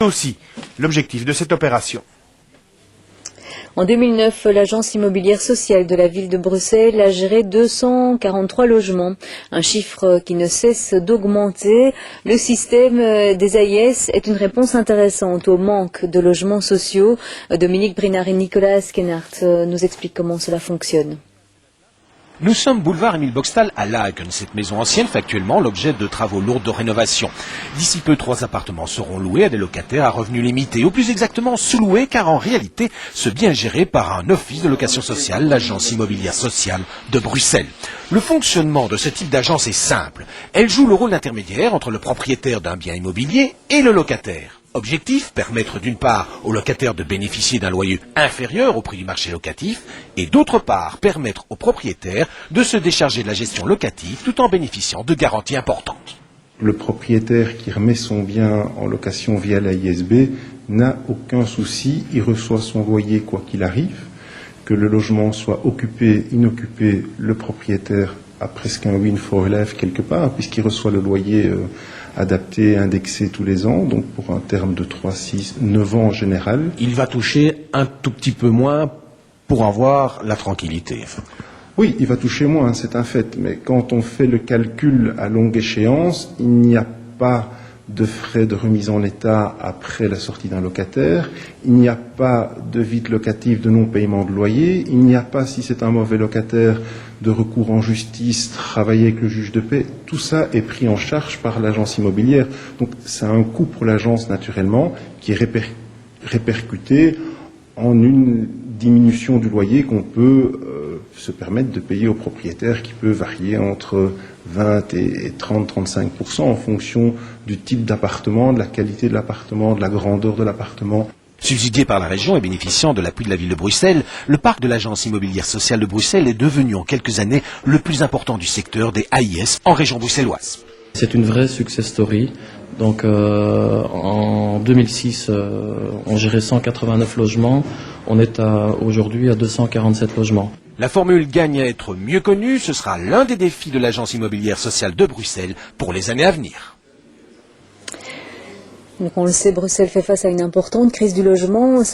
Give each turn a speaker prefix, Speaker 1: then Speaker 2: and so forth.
Speaker 1: Aussi l'objectif de cette opération.
Speaker 2: En 2009, l'agence immobilière sociale de la ville de Bruxelles a géré 243 logements, un chiffre qui ne cesse d'augmenter. Le système des AIS est une réponse intéressante au manque de logements sociaux. Dominique Brinard et Nicolas Kenhardt nous expliquent comment cela fonctionne.
Speaker 3: Nous sommes boulevard Émile Boxtal à Laeken. Cette maison ancienne fait actuellement l'objet de travaux lourds de rénovation. D'ici peu, 3 appartements seront loués à des locataires à revenus limités, ou plus exactement sous-loués, car en réalité, ce bien est géré par un office de location sociale, l'agence immobilière sociale de Bruxelles. Le fonctionnement de ce type d'agence est simple. Elle joue le rôle d'intermédiaire entre le propriétaire d'un bien immobilier et le locataire. Objectif, permettre d'une part aux locataires de bénéficier d'un loyer inférieur au prix du marché locatif et d'autre part permettre aux propriétaires de se décharger de la gestion locative tout en bénéficiant de garanties importantes.
Speaker 4: Le propriétaire qui remet son bien en location via la ISB n'a aucun souci, il reçoit son loyer quoi qu'il arrive, que le logement soit occupé, inoccupé, le propriétaire a presque un win for life quelque part puisqu'il reçoit le loyer adapté, indexé tous les ans, donc pour un terme de 3, 6, 9 ans en général.
Speaker 5: Il va toucher un tout petit peu moins pour avoir la tranquillité.
Speaker 4: Oui, il va toucher moins, c'est un fait, mais quand on fait le calcul à longue échéance, il n'y a pas de frais de remise en état après la sortie d'un locataire, il n'y a pas de vide locatif de non-paiement de loyer, il n'y a pas, si c'est un mauvais locataire, de recours en justice, travailler avec le juge de paix, tout ça est pris en charge par l'agence immobilière. Donc c'est un coût pour l'agence naturellement qui est répercuté en une diminution du loyer qu'on peut se permettre de payer aux propriétaires qui peut varier entre 20 et 30-35% en fonction du type d'appartement, de la qualité de l'appartement, de la grandeur de l'appartement.
Speaker 3: Subsidié par la région et bénéficiant de l'appui de la ville de Bruxelles, le parc de l'agence immobilière sociale de Bruxelles est devenu en quelques années le plus important du secteur des AIS en région bruxelloise.
Speaker 6: C'est une vraie success story. Donc en 2006, on gérait 189 logements. On est aujourd'hui à 247 logements.
Speaker 3: La formule gagne à être mieux connue. Ce sera l'un des défis de l'agence immobilière sociale de Bruxelles pour les années à venir.
Speaker 2: Donc on le sait, Bruxelles fait face à une importante crise du logement.